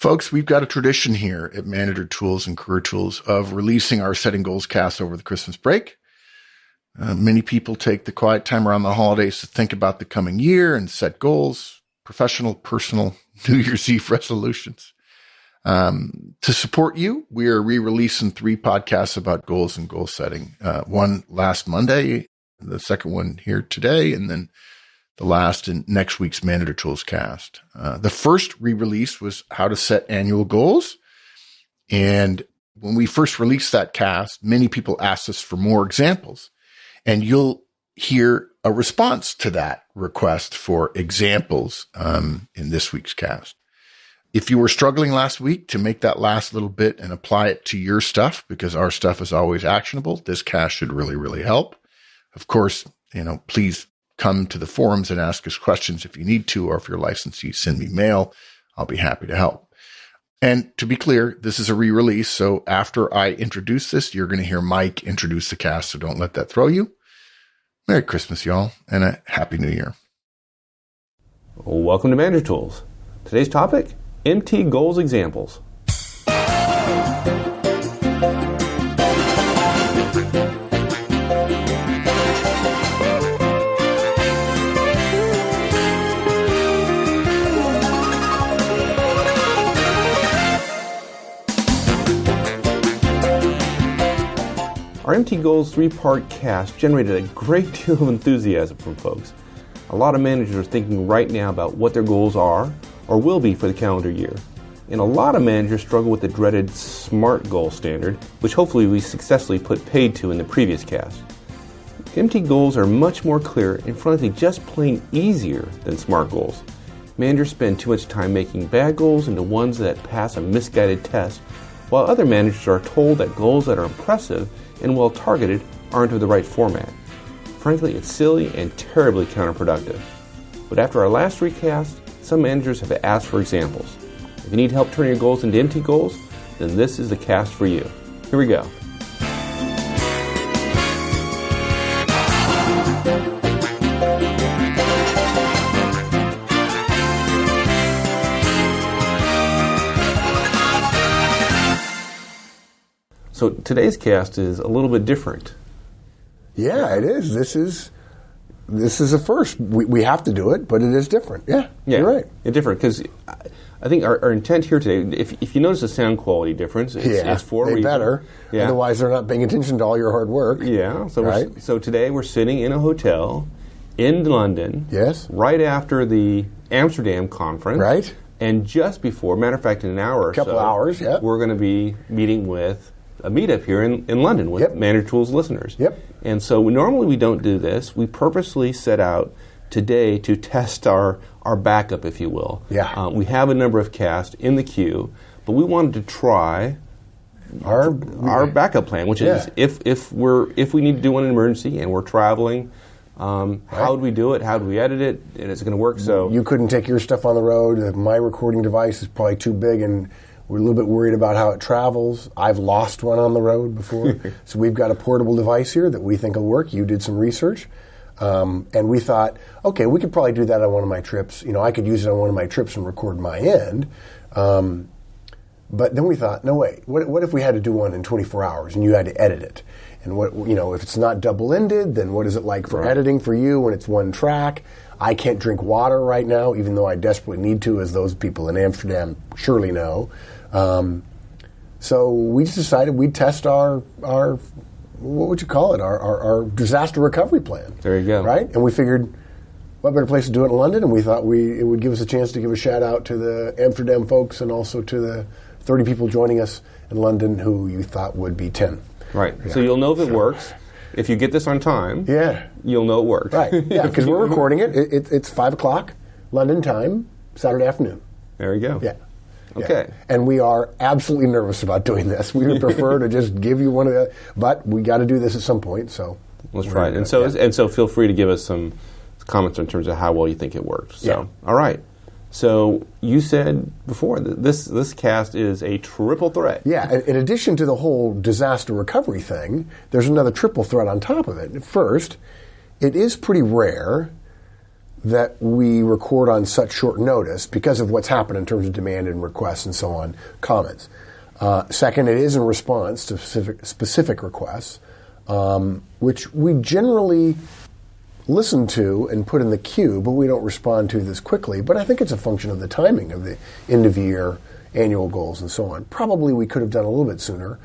Folks, we've got a tradition here at Manager Tools and Career Tools of releasing our Setting Goals cast over the Christmas break. Many people take the quiet time around the holidays to think about the coming year and set goals, professional, personal, New Year's Eve resolutions. To support you, we are re-releasing 3 podcasts about goals and goal setting. One last Monday, the second one here today, and then the last in next week's Manager Tools cast. The first re-release was how to set annual goals. And when we first released that cast, many people asked us for more examples. And you'll hear a response to that request for examples in this week's cast. If you were struggling last week to make that last little bit and apply it to your stuff, because our stuff is always actionable, this cast should really, really help. Of course, please come to the forums and ask us questions if you need to, or if you're licensee, send me mail. I'll be happy to help. And to be clear, this is a re-release. So after I introduce this, you're going to hear Mike introduce the cast. So don't let that throw you. Merry Christmas, y'all, and a Happy New Year. Welcome to Manager Tools. Today's topic, MT Goals Examples. Our MT Goals 3-part cast generated a great deal of enthusiasm from folks. A lot of managers are thinking right now about what their goals are or will be for the calendar year. And a lot of managers struggle with the dreaded SMART goal standard, which hopefully we successfully put paid to in the previous cast. MT goals are much more clear and frankly just plain easier than SMART goals. Managers spend too much time making bad goals into ones that pass a misguided test, while other managers are told that goals that are impressive and well targeted aren't of the right format. Frankly, it's silly and terribly counterproductive. But after our last recast, some managers have asked for examples. If you need help turning your goals into MT goals, then this is the cast for you. Here we go. So today's cast is a little bit different. Yeah, it is. This is a first. We have to do it, but it is different. Yeah, you're right. It's different because I think our intent here today, if you notice the sound quality difference, it's for a reason. Better. Yeah. Otherwise, they're not paying attention to all your hard work. Yeah. So so today we're sitting in a hotel in London. Yes. Right after the Amsterdam conference. Right. And just before, matter of fact, in an hour or so, couple hours. Yeah. We're going to be meeting with a meetup here in London with Manager Tools listeners. Yep. And so normally we don't do this. We purposely set out today to test our backup, if you will. Yeah. We have a number of casts in the queue, but we wanted to try our backup plan, which is if we need to do one in an emergency and we're traveling, how would we do it? How do we edit it? And is it going to work? So you couldn't take your stuff on the road. My recording device is probably too big, and we're a little bit worried about how it travels. I've lost one on the road before. So we've got a portable device here that we think will work. You did some research. And we thought, okay, we could probably do that on one of my trips. I could use it on one of my trips and record my end. But then we thought, no, wait, what if we had to do one in 24 hours and you had to edit it? And if it's not double-ended, then what is it like for editing for you when it's one track? I can't drink water right now, even though I desperately need to, as those people in Amsterdam surely know. So we just decided we'd test our what would you call it, our disaster recovery plan. There you go. Right? And we figured, what better place to do it in London? And we thought it would give us a chance to give a shout-out to the Amsterdam folks and also to the 30 people joining us in London who you thought would be 10. Right. Yeah. So you'll know if it works. If you get this on time, you'll know it works. Right. Yeah, because we're recording it. It's 5 o'clock London time, Saturday afternoon. There you go. Yeah. Okay. Yeah. And we are absolutely nervous about doing this. We would prefer to just give you one of the, but we got to do this at some point. So let's try it. And so feel free to give us some comments in terms of how well you think it worked. So all right. So you said before that this cast is a triple threat. Yeah. In addition to the whole disaster recovery thing, there's another triple threat on top of it. First, it is pretty rare that we record on such short notice because of what's happened in terms of demand and requests and so on, comments. Second, it is in response to specific requests, which we generally listen to and put in the queue, but we don't respond to this quickly. But I think it's a function of the timing of the end-of-year annual goals and so on. Probably we could have done a little bit sooner.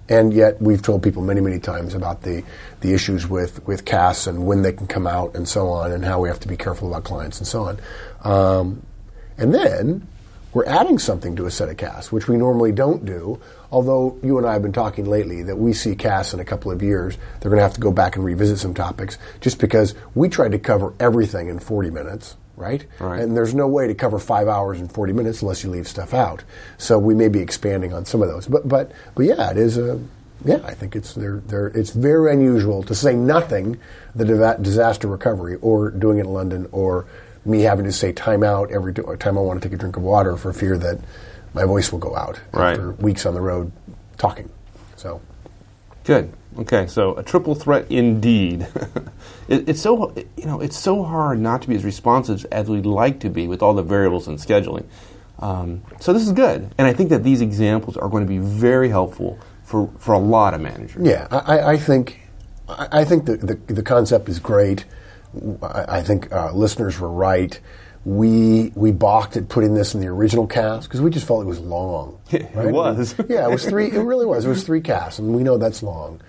And yet we've told people many, many times about the issues with CAS and when they can come out and so on, and how we have to be careful about clients and so on. And then we're adding something to a set of CAS, which we normally don't do, although you and I have been talking lately that we see CAS in a couple of years. They're going to have to go back and revisit some topics just because we tried to cover everything in 40 minutes. Right? And there's no way to cover 5 hours in 40 minutes unless you leave stuff out. So we may be expanding on some of those. But yeah, it is I think it's it's very unusual, to say nothing, the disaster recovery or doing it in London, or me having to say time out every time I want to take a drink of water for fear that my voice will go out after weeks on the road talking. So good. Okay, so a triple threat indeed. It's so hard not to be as responsive as we'd like to be with all the variables in scheduling. So this is good, and I think that these examples are going to be very helpful for a lot of managers. Yeah, I think the concept is great. I think listeners were right. We balked at putting this in the original cast because we just felt it was long. Right? It was. Yeah, it was 3. It really was. It was 3 casts, and we know that's long.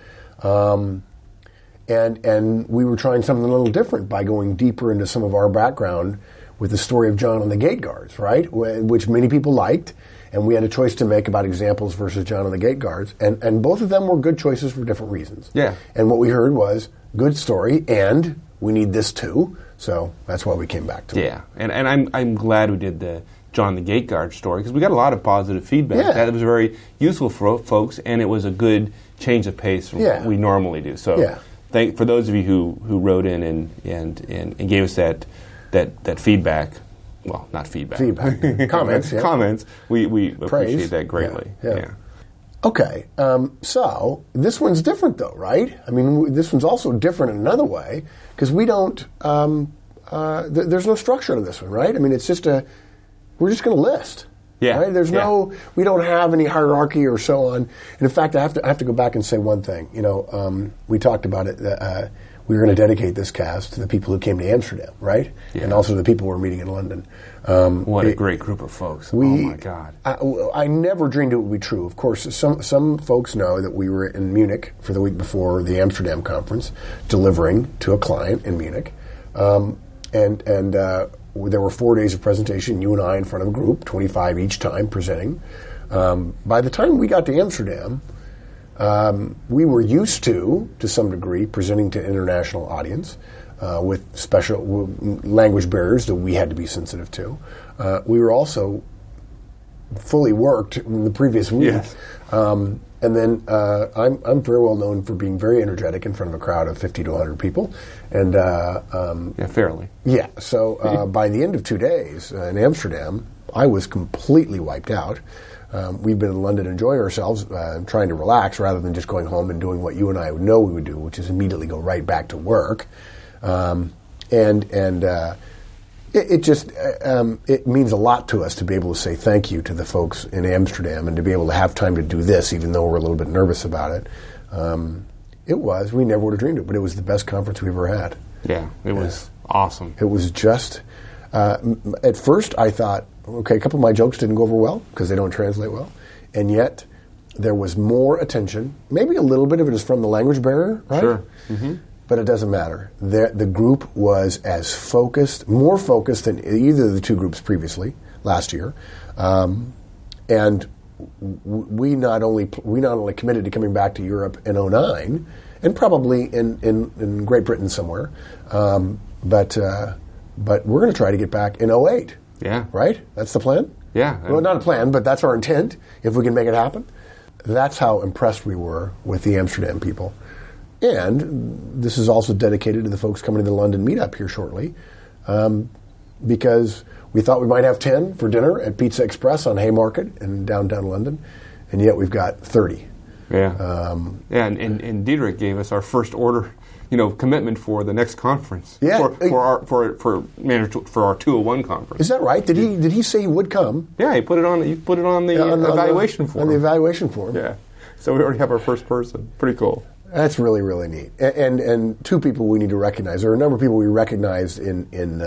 And we were trying something a little different by going deeper into some of our background with the story of John and the Gate Guards, right? Which many people liked, and we had a choice to make about examples versus John and the Gate Guards, and both of them were good choices for different reasons. Yeah. And what we heard was good story, and we need this too. So that's why we came back to it. Yeah, and I'm glad we did the John the Gate Guard story because we got a lot of positive feedback. Yeah. That was very useful for folks, and it was a good change of pace from what we normally do. So for those of you who wrote in and gave us that feedback, well, not feedback. Comments. Yeah. Comments. We appreciate that greatly. Yeah. Okay, so this one's different though, right? I mean, this one's also different in another way because we don't, there's no structure to this one, right? I mean, it's just we're just going to list. Yeah. Right? There's we don't have any hierarchy or so on. And in fact, I have to go back and say one thing. We talked about it. We were going to dedicate this cast to the people who came to Amsterdam, right? Yeah. And also the people we're meeting in London. What a great group of folks. Oh, my God. I never dreamed it would be true. Of course, some folks know that we were in Munich for the week before the Amsterdam conference, delivering to a client in Munich. There were 4 days of presentation, you and I in front of a group, 25 each time presenting. By the time we got to Amsterdam, we were used to some degree, presenting to an international audience with special language barriers that we had to be sensitive to. We were also fully worked in the previous week. Yes. And then I'm very well known for being very energetic in front of a crowd of 50 to 100 people. And fairly. Yeah. So by the end of 2 days in Amsterdam, I was completely wiped out. We've been in London enjoying ourselves, trying to relax rather than just going home and doing what you and I know we would do, which is immediately go right back to work. It means a lot to us to be able to say thank you to the folks in Amsterdam and to be able to have time to do this, even though we're a little bit nervous about it. We never would have dreamed it, but it was the best conference we've ever had. Yeah, it was awesome. It was just, at first I thought, okay, a couple of my jokes didn't go over well because they don't translate well, and yet there was more attention. Maybe a little bit of it is from the language barrier, right? Sure. Mm-hmm. But it doesn't matter. The group was as focused, more focused than either of the two groups previously last year, and we not only committed to coming back to Europe in 2009, and probably in Great Britain somewhere, but we're going to try to get back in 2008. Yeah. Right? That's the plan? Yeah. Well, not a plan, but that's our intent, if we can make it happen. That's how impressed we were with the Amsterdam people. And this is also dedicated to the folks coming to the London meetup here shortly, because we thought we might have 10 for dinner at Pizza Express on Haymarket in downtown London, and yet we've got 30. Yeah. And Diederik gave us our first order commitment for the next conference. Yeah. For our 201 conference. Is that right? Did he say he would come? Yeah, he put it on. You put it on the evaluation form. On the evaluation form. Yeah. So we already have our first person. Pretty cool. That's really, really neat. And two people we need to recognize. There are a number of people we recognized in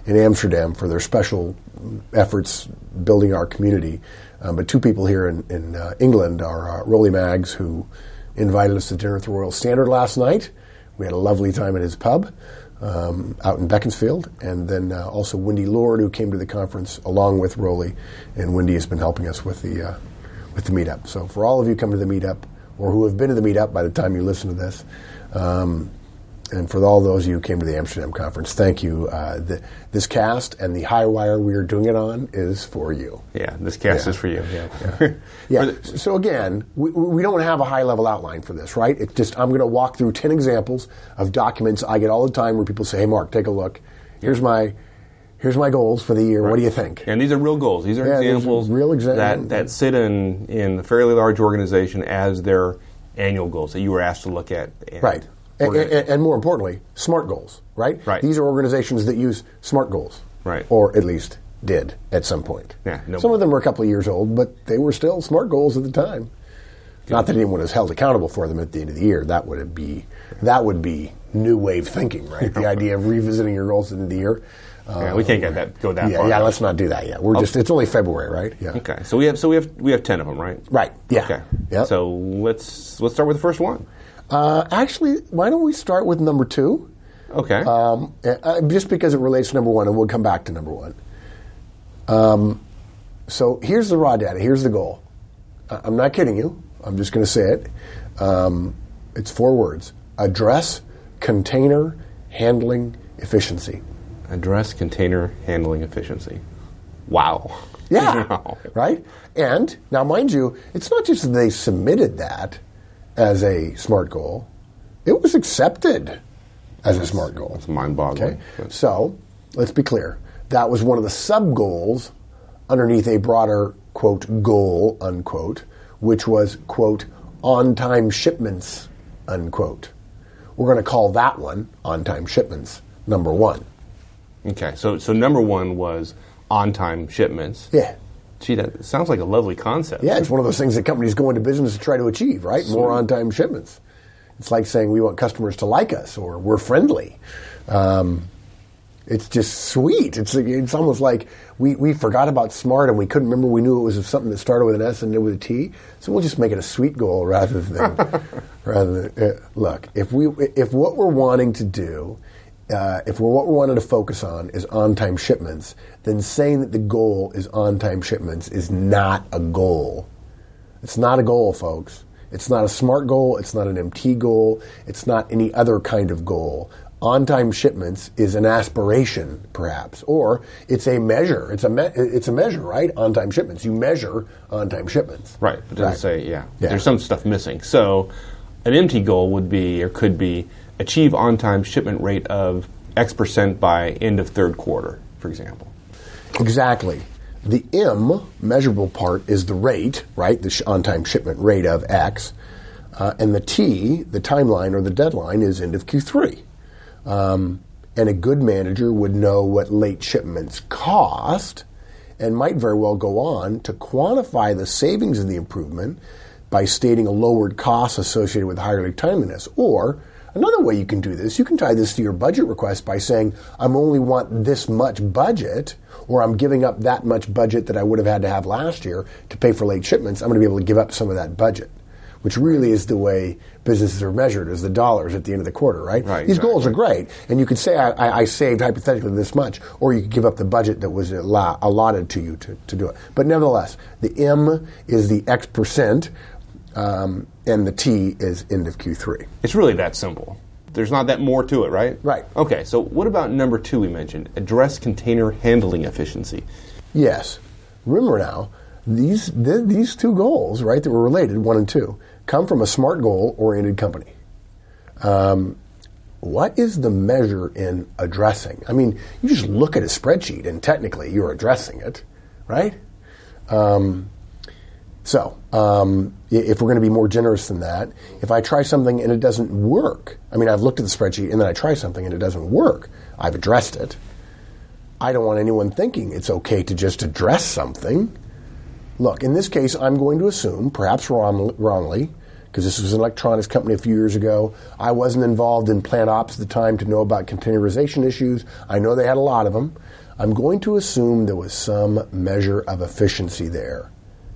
Amsterdam for their special efforts building our community. But two people here in England are Rolly Maggs, who invited us to dinner at the Royal Standard last night. We had a lovely time at his pub out in Beaconsfield. And then also Wendy Lord, who came to the conference along with Rolly. And Wendy has been helping us with the meetup. So for all of you coming to the meetup, or who have been to the meetup by the time you listen to this, and for all those of you who came to the Amsterdam conference, thank you. This cast and the high wire we are doing it on is for you. Yeah, this cast is for you. Yeah. Yeah. So again, we don't have a high-level outline for this, right? It's just I'm going to walk through 10 examples of documents I get all the time where people say, hey, Mark, take a look. Here's my goals for the year. Right. What do you think? And these are real goals. These are examples that sit in a fairly large organization as their annual goals that you were asked to look at. Right. And more importantly, SMART goals, right? Right. These are organizations that use SMART goals. Right. Or at least did at some point. Yeah, some of them were a couple of years old, but they were still SMART goals at the time. Good. Not that anyone was held accountable for them at the end of the year. That would be new wave thinking, right? The idea of revisiting your goals at the end of the year. We can't go that far. Yeah, let's not do that yet. It's only February, right? Yeah. Okay. So we have 10 of them, right? Right. Yeah. Okay. Yep. So let's start with the first one. Actually, why don't we start with number 2? Okay. Just because it relates to number 1, and we'll come back to number 1. So here's the raw data. Here's the goal. I'm not kidding you. I'm just going to say it. It's 4 words. Address, container, handling, efficiency. Address, container, handling, efficiency. Wow. Yeah. Wow. Right? And, now mind you, it's not just that they submitted that as a SMART goal. It was accepted as a SMART goal. It's mind-boggling. Okay? So, let's be clear. That was one of the sub-goals underneath a broader, quote, goal, unquote, which was, quote, on-time shipments, unquote. We're going to call that one on-time shipments, number 1. Okay, so number 1 was on-time shipments. Yeah. Gee, that sounds like a lovely concept. Yeah, it's one of those things that companies go into business to try to achieve, right? Sweet. More on-time shipments. It's like saying we want customers to like us or we're friendly. It's just sweet. It's almost like we forgot about SMART and we couldn't remember. We knew it was something that started with an S and ended with a T. So we'll just make it a sweet goal rather than look. If what we're wanting to do. If what we're wanting to focus on is on-time shipments, then saying that the goal is on-time shipments is not a goal. It's not a goal, folks. It's not a SMART goal. It's not an MT goal. It's not any other kind of goal. On-time shipments is an aspiration, perhaps, or it's a measure. It's a measure, right? On-time shipments. You measure on-time shipments. Right. It doesn't say, There's some stuff missing. So an MT goal would be, or could be, achieve on-time shipment rate of X% by end of third quarter, for example. Exactly. The M, measurable part, is the rate, right? The on-time shipment rate of X. And the T, the timeline or the deadline, is end of Q3. And a good manager would know what late shipments cost and might very well go on to quantify the savings of the improvement by stating a lowered cost associated with higher lead timeliness. Or another way you can do this, you can tie this to your budget request by saying, I only want this much budget, or I'm giving up that much budget that I would have had to have last year to pay for late shipments. I'm going to be able to give up some of that budget, which really is the way businesses are measured, as the dollars at the end of the quarter, right? These goals are great. And you could say, I saved hypothetically this much, or you could give up the budget that was allotted to you to do it. But nevertheless, the M is the X%, and the T is end of Q3. It's really that simple. There's not that more to it, right? Right. Okay, so what about number 2 we mentioned? Address container handling efficiency. Yes. Remember now, these 2 goals, right, that were related, 1 and 2, come from a SMART goal-oriented company. What is the measure in addressing? I mean, you just look at a spreadsheet and technically you're addressing it, right? So, if we're going to be more generous than that, if I try something and it doesn't work, I mean, I've looked at the spreadsheet and then I try something and it doesn't work, I've addressed it. I don't want anyone thinking it's okay to just address something. Look, in this case, I'm going to assume, perhaps wrongly, because this was an electronics company a few years ago. I wasn't involved in plant ops at the time to know about containerization issues. I know they had a lot of them. I'm going to assume there was some measure of efficiency there.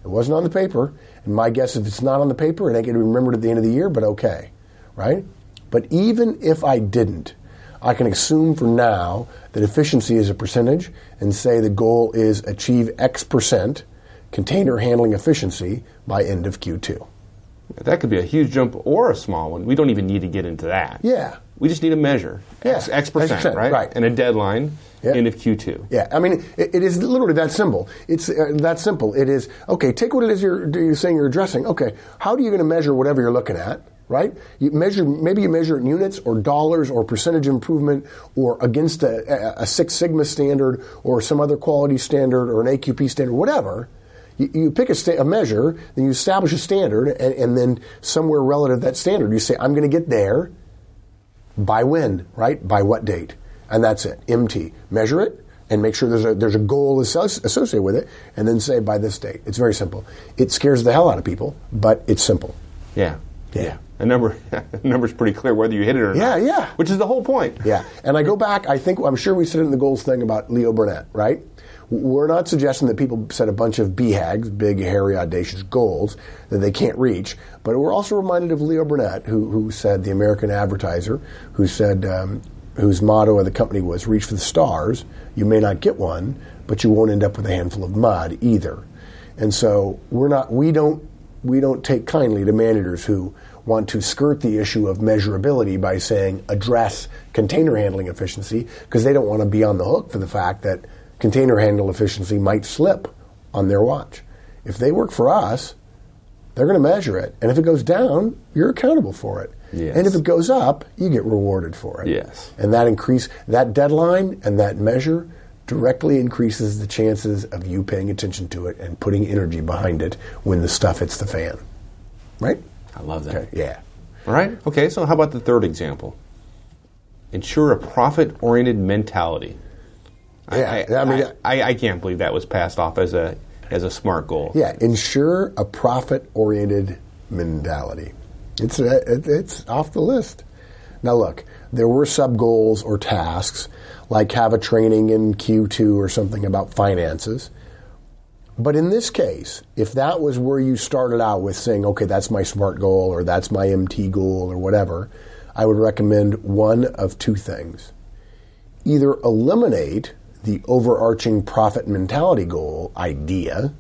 It wasn't on the paper, and my guess if it's not on the paper, it ain't going to be remembered at the end of the year, but okay, right? But even if I didn't, I can assume for now that efficiency is a percentage and say the goal is achieve X percent container handling efficiency by end of Q2. That could be a huge jump or a small one. We don't even need to get into that. Yeah. We just need a measure. Yeah. X percent, right? And a deadline, end of Q2. Yeah. I mean, it is literally that simple. It's that simple. It is, okay, take what it is you're saying you're addressing. Okay, how are you going to measure whatever you're looking at, right? Maybe you measure it in units or dollars or percentage improvement or against a Six Sigma standard or some other quality standard or an AQP standard, whatever. You pick a measure, then you establish a standard, and then somewhere relative to that standard, you say, I'm going to get there by when, right? By what date? And that's it. MT. Measure it and make sure there's a goal associated with it, and then say by this date. It's very simple. It scares the hell out of people, but it's simple. Yeah. A number's pretty clear whether you hit it or not. Yeah. Which is the whole point. Yeah. And I go back, I'm sure we said it in the goals thing about Leo Burnett, right? We're not suggesting that people set a bunch of BHAGs, big, hairy, audacious goals that they can't reach, but we're also reminded of Leo Burnett, who said, the American advertiser, who said, whose motto of the company was, reach for the stars. You may not get one, but you won't end up with a handful of mud either. And so we don't take kindly to managers who want to skirt the issue of measurability by saying address container handling efficiency, because they don't want to be on the hook for the fact that container handle efficiency might slip on their watch. If they work for us, they're going to measure it. And if it goes down, you're accountable for it. Yes. And if it goes up, you get rewarded for it. Yes. And that deadline and that measure directly increases the chances of you paying attention to it and putting energy behind it when the stuff hits the fan. Right? I love that. Okay. Yeah. All right. Okay, so how about the third example? Ensure a profit-oriented mentality. Yeah, I can't believe that was passed off as a smart goal. Yeah, ensure a profit-oriented mentality. It's off the list. Now look, there were sub-goals or tasks, like have a training in Q2 or something about finances. But in this case, if that was where you started out with saying, okay, that's my SMART goal or that's my MT goal or whatever, I would recommend one of two things. Either eliminate the overarching profit mentality goal idea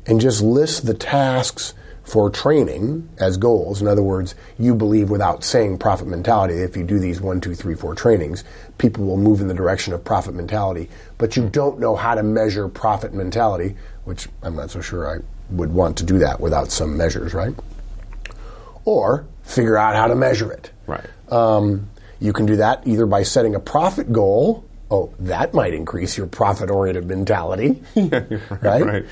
and just list the tasks for training as goals. In other words, you believe without saying profit mentality, if you do these 1, 2, 3, 4 trainings, people will move in the direction of profit mentality, but you don't know how to measure profit mentality, which I'm not so sure I would want to do that without some measures, right? Or figure out how to measure it. Right. You can do that either by setting a profit goal. Oh, that might increase your profit-oriented mentality, right?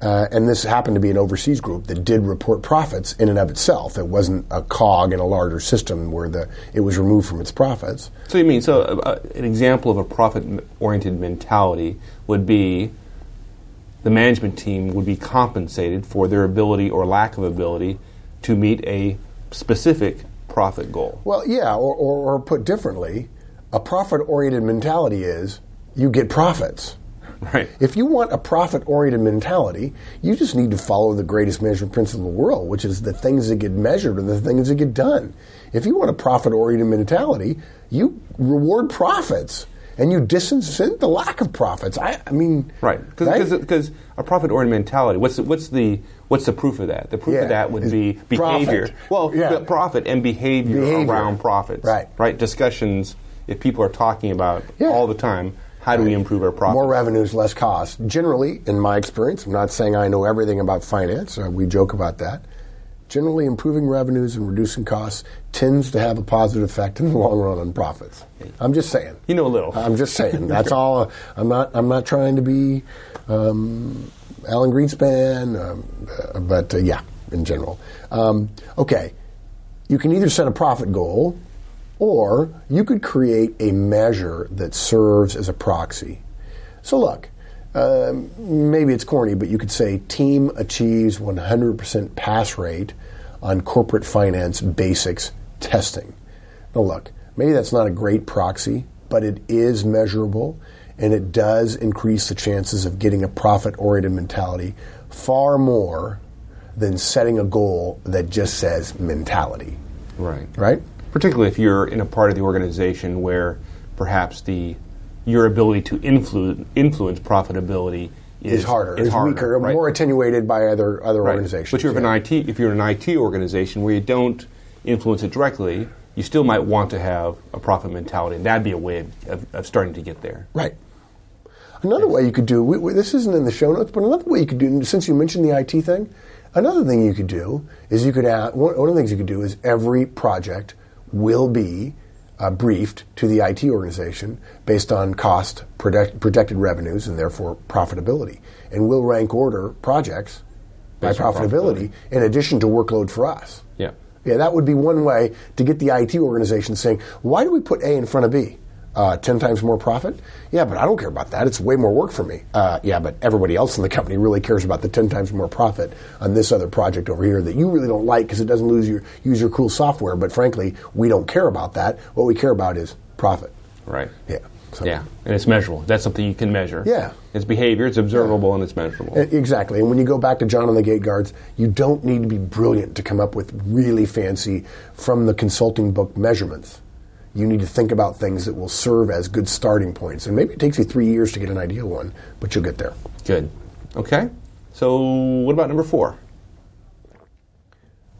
And this happened to be an overseas group that did report profits in and of itself. It wasn't a cog in a larger system where it was removed from its profits. So you mean, an example of a profit-oriented mentality would be the management team would be compensated for their ability or lack of ability to meet a specific profit goal. Well, yeah, or put differently, a profit-oriented mentality is you get profits. Right. If you want a profit-oriented mentality, you just need to follow the greatest measurement principle in the world, which is the things that get measured are the things that get done. If you want a profit-oriented mentality, you reward profits and you disincent the lack of profits. I mean, right? Because a profit-oriented mentality. What's the proof of that? The proof of that would be behavior. Profit. Well, profit and behavior around profits. Right. Discussions. If people are talking about all the time, how do we improve our profits? More revenues, less costs. Generally, in my experience, I'm not saying I know everything about finance. We joke about that. Generally, improving revenues and reducing costs tends to have a positive effect in the long run on profits. I'm just saying. You know a little. I'm just saying. That's all. I'm not trying to be Alan Greenspan, but yeah, in general. Okay, you can either set a profit goal, or you could create a measure that serves as a proxy. So look, maybe it's corny, but you could say team achieves 100% pass rate on corporate finance basics testing. Now look, maybe that's not a great proxy, but it is measurable, and it does increase the chances of getting a profit-oriented mentality far more than setting a goal that just says mentality. Right. Right? Particularly if you're in a part of the organization where perhaps your ability to influence profitability is harder, weaker, right? More attenuated by other Right. organizations. But if you're an IT organization where you don't influence it directly, you still might want to have a profit mentality, and that'd be a way of starting to get there. Right. Another way you could do, this isn't in the show notes, but another way you could do, since you mentioned the IT thing, another thing you could do is one of the things you could do is every project will be briefed to the IT organization based on cost, projected revenues, and therefore profitability. And we'll rank order projects by profitability in addition to workload for us. Yeah. Yeah, that would be one way to get the IT organization saying, why do we put A in front of B? 10 times more profit? Yeah, but I don't care about that. It's way more work for me. Yeah, but everybody else in the company really cares about the 10 times more profit on this other project over here that you really don't like because it doesn't use your cool software. But frankly, we don't care about that. What we care about is profit. Right. Yeah. So. Yeah, and it's measurable. That's something you can measure. Yeah. It's behavior, it's observable, and it's measurable. Exactly. And when you go back to John on the Gate Guards, you don't need to be brilliant to come up with really fancy, from the consulting book, measurements. You need to think about things that will serve as good starting points. And maybe it takes you 3 years to get an ideal one, but you'll get there. Good. Okay. So what about number 4?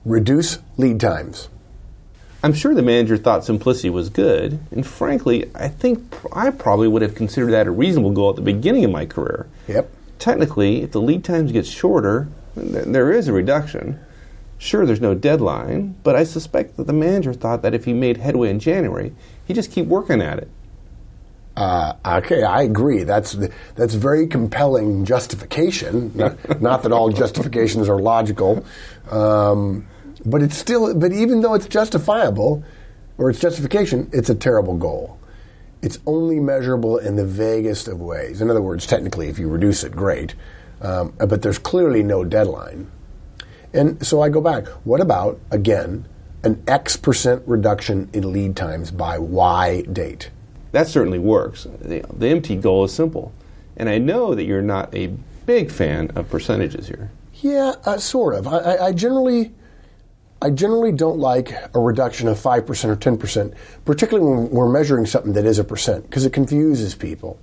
Reduce lead times. I'm sure the manager thought simplicity was good, and frankly, I think I probably would have considered that a reasonable goal at the beginning of my career. Yep. Technically, if the lead times get shorter, there is a reduction. Sure, there's no deadline, but I suspect that the manager thought that if he made headway in January, he'd just keep working at it. Okay, I agree. That's very compelling justification. Not that all justifications are logical, but it's still. But even though it's justifiable, or it's justification, it's a terrible goal. It's only measurable in the vaguest of ways. In other words, technically, if you reduce it, great, but there's clearly no deadline. And so I go back. What about, again, an X% reduction in lead times by Y date? That certainly works. The MT goal is simple. And I know that you're not a big fan of percentages here. Yeah, sort of. I generally don't like a reduction of 5% or 10%, particularly when we're measuring something that is a percent, because it confuses people.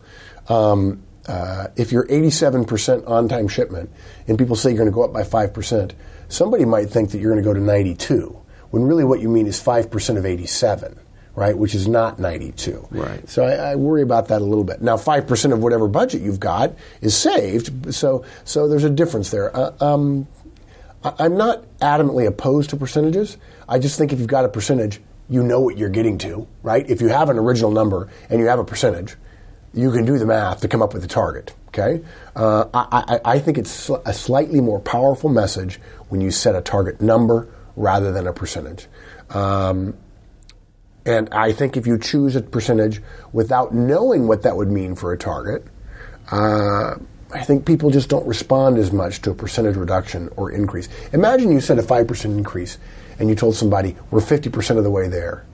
If you're 87% on-time shipment and people say you're going to go up by 5%, somebody might think that you're going to go to 92, when really what you mean is 5% of 87, right, which is not 92. Right. So I worry about that a little bit. Now, 5% of whatever budget you've got is saved, so there's a difference there. I'm not adamantly opposed to percentages. I just think if you've got a percentage, you know what you're getting to, right? If you have an original number and you have a percentage, you can do the math to come up with a target, okay? I think it's a slightly more powerful message when you set a target number rather than a percentage. And I think if you choose a percentage without knowing what that would mean for a target, I think people just don't respond as much to a percentage reduction or increase. Imagine you set a 5% increase and you told somebody, we're 50% of the way there.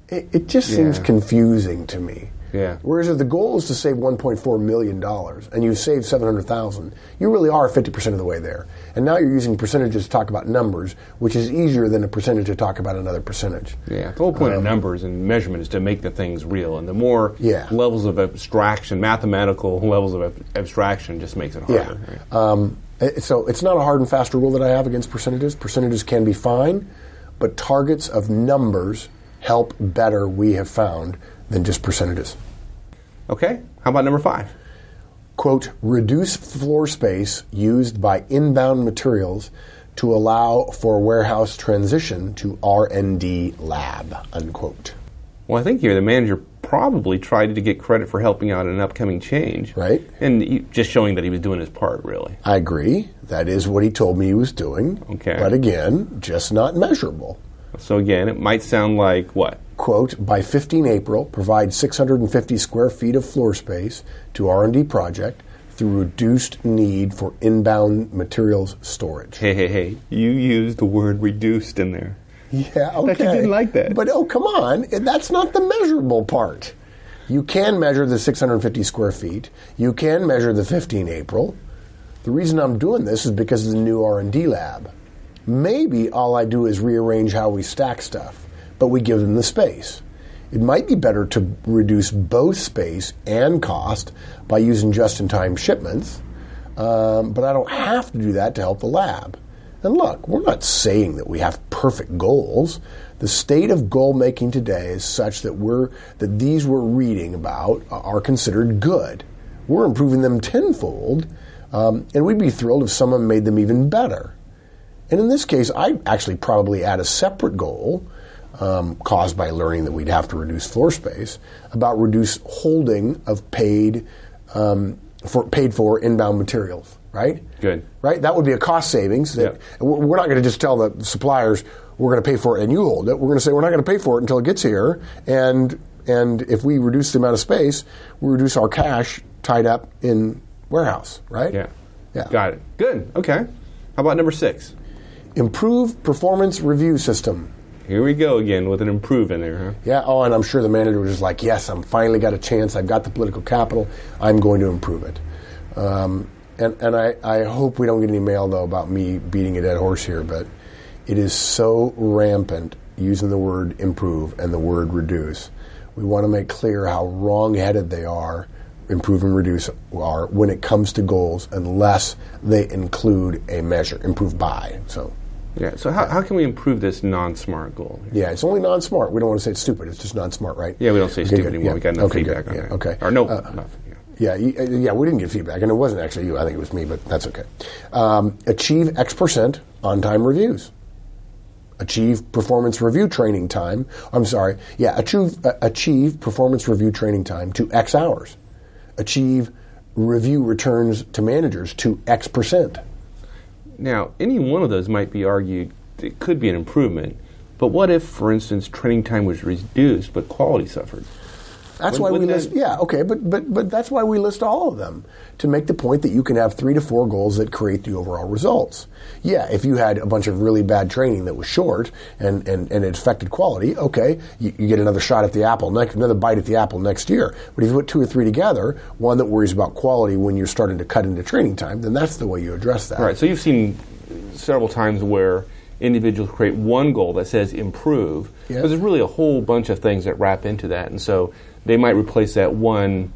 It just seems confusing to me. Yeah. Whereas if the goal is to save $1.4 million and you save $700,000, you really are 50% of the way there. And now you're using percentages to talk about numbers, which is easier than a percentage to talk about another percentage. Yeah. The whole point of numbers and measurement is to make the things real. And the more levels of abstraction, mathematical levels of abstraction, just makes it harder. Yeah. Right? So it's not a hard and fast rule that I have against percentages. Percentages can be fine, but targets of numbers help better, we have found, than just percentages. Okay, how about number 5? Quote, reduce floor space used by inbound materials to allow for warehouse transition to R&D lab, unquote. Well, I think here the manager probably tried to get credit for helping out in an upcoming change. Right. And just showing that he was doing his part, really. I agree. That is what he told me he was doing. Okay. But again, just not measurable. So again, it might sound like what? Quote, by 15 April, provide 650 square feet of floor space to R&D project through reduced need for inbound materials storage. Hey. You used the word reduced in there. Yeah, okay. I bet you didn't like that. But, come on. That's not the measurable part. You can measure the 650 square feet. You can measure the 15 April. The reason I'm doing this is because of the new R&D lab. Maybe all I do is rearrange how we stack stuff, but we give them the space. It might be better to reduce both space and cost by using just-in-time shipments, but I don't have to do that to help the lab. And look, we're not saying that we have perfect goals. The state of goal making today is such that these we're reading about are considered good. We're improving them tenfold, and we'd be thrilled if someone made them even better. And in this case, I'd actually probably add a separate goal caused by learning that we'd have to reduce floor space about reduce holding of paid for inbound materials. Right? Good. Right? That would be a cost savings. We're not going to just tell the suppliers we're going to pay for it and you hold it. We're going to say we're not going to pay for it until it gets here. And if we reduce the amount of space, we reduce our cash tied up in warehouse. Right? Yeah. Yeah. Got it. Good. Okay. How about number 6? Improve performance review system. Here we go again with an improve in there, huh? Yeah. Oh, and I'm sure the manager was just like, yes, I'm finally got a chance. I've got the political capital. I'm going to improve it. And I hope we don't get any mail, though, about me beating a dead horse here, but it is so rampant using the word improve and the word reduce. We want to make clear how wrong-headed they are, improve and reduce are, when it comes to goals, unless they include a measure, improve by. So how can we improve this non-smart goal? Yeah, it's only non-smart. We don't want to say it's stupid. It's just non-smart, right? Yeah, we don't say stupid anymore. Yeah. We got enough feedback good. on Yeah, that. okay. Or no, nothing. Yeah, we didn't get feedback, and it wasn't actually you. I think it was me, but that's okay. Achieve X% on-time reviews. Achieve performance review training time. Achieve performance review training time to X hours. Achieve review returns to managers to X%. Now, any one of those might be argued it could be an improvement, but what if, for instance, training time was reduced but quality suffered? That's why we list. Yeah, okay, but that's why we list all of them, to make the point that you can have 3 to 4 goals that create the overall results. Yeah, if you had a bunch of really bad training that was short and it affected quality, okay, you get another shot at the apple, another bite at the apple next year. But if you put 2 or 3 together, one that worries about quality when you're starting to cut into training time, then that's the way you address that. Right. So you've seen several times where individuals create one goal that says improve, because there's really a whole bunch of things that wrap into that, and so they might replace that one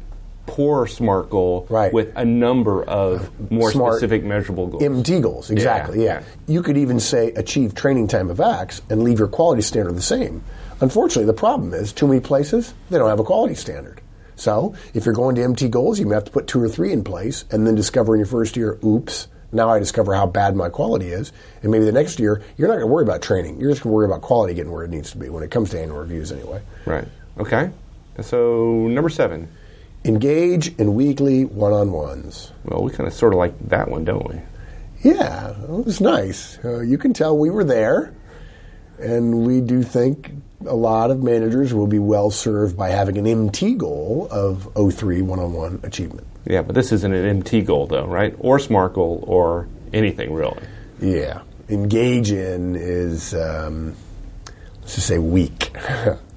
poor SMART goal with a number of more specific measurable goals. MT goals, exactly, yeah. You could even say achieve training time of X and leave your quality standard the same. Unfortunately, the problem is too many places, they don't have a quality standard. So if you're going to MT goals, you may have to put 2 or 3 in place and then discover in your first year, oops, now I discover how bad my quality is. And maybe the next year, you're not going to worry about training. You're just going to worry about quality getting where it needs to be when it comes to annual reviews anyway. Right. Okay. So number 7. Engage in weekly one-on-ones. Well, we kind of sort of like that one, don't we? Yeah, it was nice. You can tell we were there, and we do think a lot of managers will be well served by having an MT goal of 03 one-on-one achievement. Yeah, but this isn't an MT goal, though, right? Or SMART goal, or anything really. Yeah. Engage in is, let's just say, weak.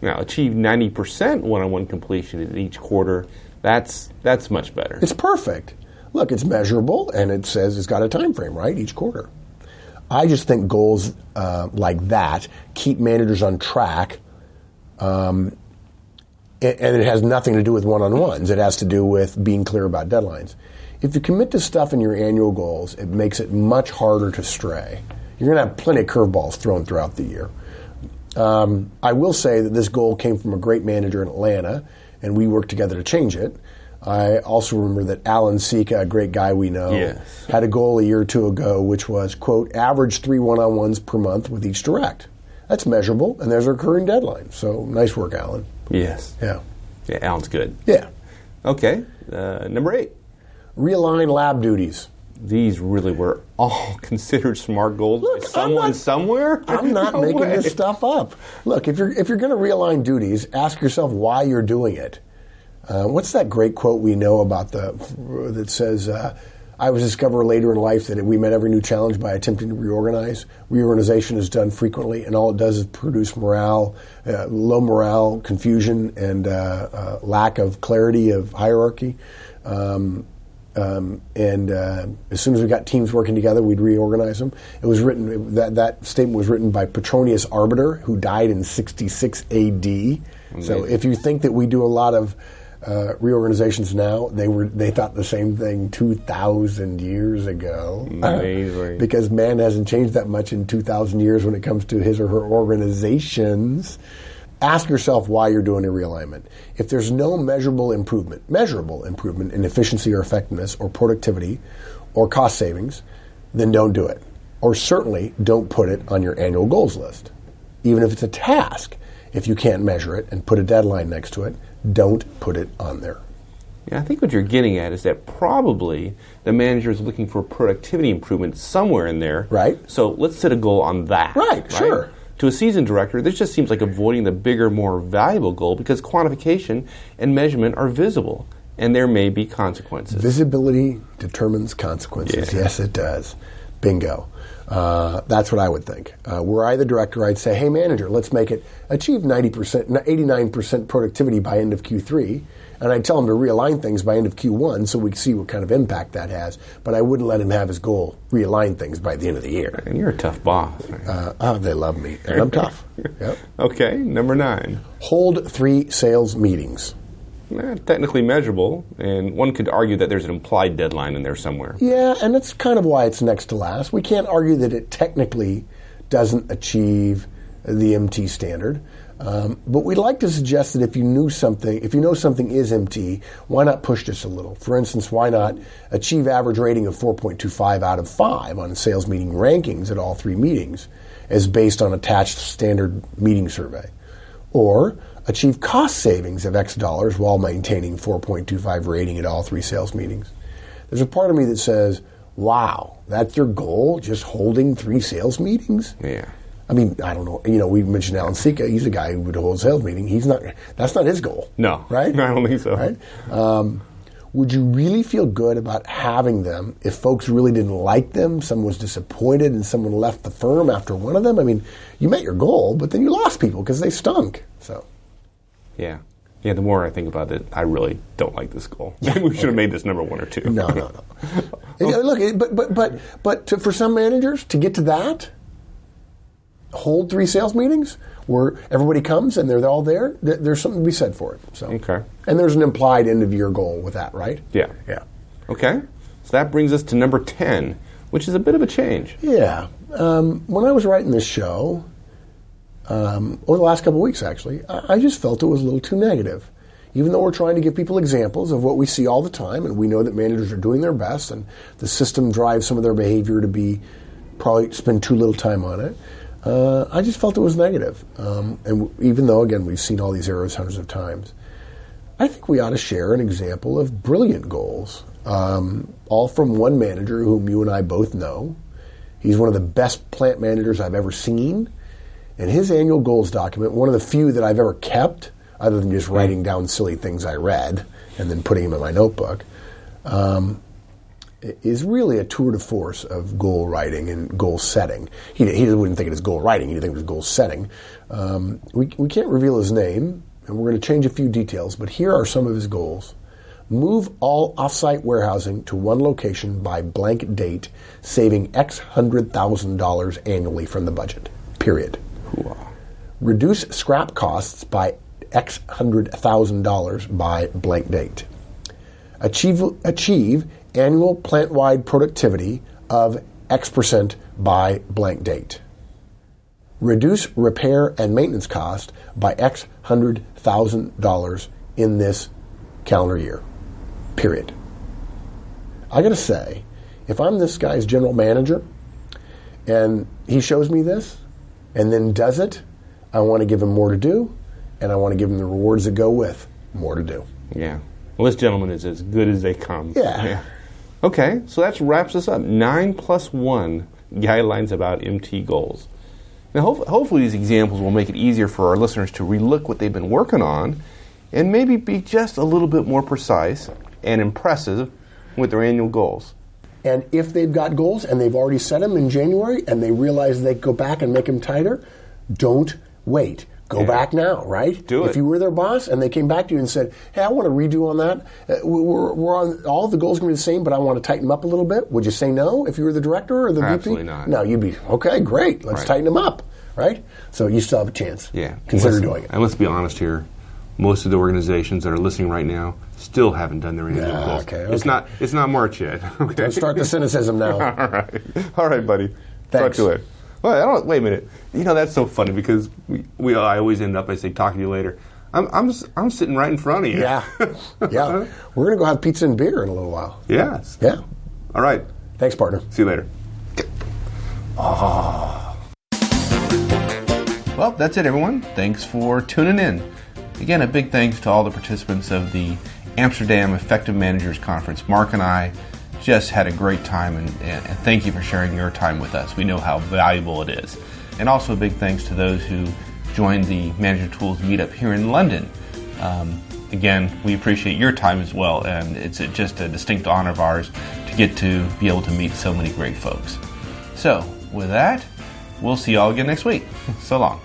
Now, achieve 90% one-on-one completion in each quarter. That's much better. It's perfect. Look, it's measurable, and it says it's got a time frame, right, each quarter. I just think goals like that keep managers on track, and it has nothing to do with one-on-ones. It has to do with being clear about deadlines. If you commit to stuff in your annual goals, it makes it much harder to stray. You're going to have plenty of curveballs thrown throughout the year. I will say that this goal came from a great manager in Atlanta, and we worked together to change it. I also remember that Alan Sika, a great guy we know, had a goal a year or 2 ago, which was, quote, average 3 one-on-ones per month with each direct. That's measurable, and there's a recurring deadline. So nice work, Alan. Yes. Yeah. Yeah, Alan's good. Yeah. Okay. Number 8. Realign lab duties. These really were all considered SMART goals by someone somewhere? I'm not No making way. this stuff up. Look, if you're going to realign duties, ask yourself why you're doing it. What's that great quote we know about that says, I was discovered later in life that we met every new challenge by attempting to reorganize. Reorganization is done frequently, and all it does is produce morale, low morale, confusion, and lack of clarity of hierarchy. As soon as we got teams working together, we'd reorganize them. It was written, that statement was written by Petronius Arbiter, who died in 66 AD. Amazing. So if you think that we do a lot of reorganizations now, they thought the same thing 2,000 years ago. Amazing. Because man hasn't changed that much in 2,000 years when it comes to his or her organizations. Ask yourself why you're doing a realignment. If there's no measurable improvement in efficiency or effectiveness or productivity or cost savings, then don't do it. Or certainly don't put it on your annual goals list. Even if it's a task, if you can't measure it and put a deadline next to it, don't put it on there. Yeah, I think what you're getting at is that probably the manager is looking for productivity improvement somewhere in there. Right. So let's set a goal on that. Right, sure. To a seasoned director, this just seems like avoiding the bigger, more valuable goal because quantification and measurement are visible, and there may be consequences. Visibility determines consequences. Yeah. Yes, it does. Bingo. That's what I would think. Were I the director, I'd say, hey, manager, let's make it achieve 90%, 89% productivity by end of Q3, and I'd tell him to realign things by end of Q1 so we can see what kind of impact that has, but I wouldn't let him have his goal, realign things by the end of the year. And you're a tough boss. They love me, and I'm tough. Yep. Okay, number 9. Hold 3 sales meetings. Technically measurable, and one could argue that there's an implied deadline in there somewhere. Yeah, and that's kind of why it's next to last. We can't argue that it technically doesn't achieve the MT standard, but we'd like to suggest that if you know something is MT, why not push this a little? For instance, why not achieve average rating of 4.25 out of 5 on sales meeting rankings at all 3 meetings, as based on attached standard meeting survey, or achieve cost savings of X dollars while maintaining 4.25 rating at all 3 sales meetings. There's a part of me that says, wow, that's your goal, just holding 3 sales meetings? Yeah. I mean, I don't know. We mentioned Alan Sika. He's a guy who would hold a sales meeting. That's not his goal. No. Right? I don't think so. Right? Would you really feel good about having them if folks really didn't like them, someone was disappointed, and someone left the firm after one of them? I mean, you met your goal, but then you lost people because they stunk. So, yeah. Yeah, the more I think about it, I really don't like this goal. Maybe we should have made this number 1 or 2. No. Look, but for some managers, to get to that, hold 3 sales meetings where everybody comes and they're all there, there's something to be said for it. So. Okay. And there's an implied end-of-year goal with that, right? Yeah. Yeah. Okay. So that brings us to number 10, which is a bit of a change. Yeah. When I was writing this show, over the last couple of weeks, actually, I just felt it was a little too negative. Even though we're trying to give people examples of what we see all the time, and we know that managers are doing their best, and the system drives some of their behavior to probably spend too little time on it, I just felt it was negative. And even though, again, we've seen all these errors hundreds of times, I think we ought to share an example of brilliant goals, all from one manager whom you and I both know. He's one of the best plant managers I've ever seen. And his annual goals document, one of the few that I've ever kept, other than just writing down silly things I read and then putting them in my notebook, is really a tour de force of goal writing and goal setting. He wouldn't think it as goal writing, he'd think it was goal setting. We can't reveal his name, and we're going to change a few details, but here are some of his goals. Move all offsite warehousing to one location by blank date, saving X $100,000 annually from the budget, period. Reduce scrap costs by X $100,000 by blank date. Achieve annual plant-wide productivity of X% by blank date. Reduce repair and maintenance cost by X $100,000 in this calendar year, period. I got to say, if I'm this guy's general manager and he shows me this and then does it, I want to give him more to do and I want to give them the rewards that go with more to do. Yeah. Well, this gentleman is as good as they come. Yeah. Okay, so that wraps us up. 9+1 guidelines about MT goals. Now, hopefully these examples will make it easier for our listeners to relook what they've been working on and maybe be just a little bit more precise and impressive with their annual goals. And if they've got goals and they've already set them in January and they realize they go back and make them tighter, don't wait. Go back now, right? Do it. If you were their boss and they came back to you and said, hey, I want to redo on that. We're on, all the goals are going to be the same, but I want to tighten them up a little bit. Would you say no if you were the director or the VP? Absolutely not. No, you'd be, okay, great. Let's tighten them up, right? So you still have a chance. Yeah. Consider doing it. And let's be honest here. Most of the organizations that are listening right now still haven't done their annual goals. Okay. It's not March yet. Okay. Don't start the cynicism now. All right, buddy. Thanks. Talk to it. Well, wait a minute. You know, that's so funny because I always end up, I say, talking to you later. I'm sitting right in front of you. Yeah. Yeah. We're going to go have pizza and beer in a little while. Yes. Yeah. All right. Thanks, partner. See you later. Oh. Well, that's it, everyone. Thanks for tuning in. Again, a big thanks to all the participants of the Amsterdam Effective Managers Conference. Mark and I just had a great time, and thank you for sharing your time with us. We know how valuable it is. And also a big thanks to those who joined the Manager Tools meetup here in London. Again, we appreciate your time as well, and it's just a distinct honor of ours to get to be able to meet so many great folks. So, with that, we'll see you all again next week. So long.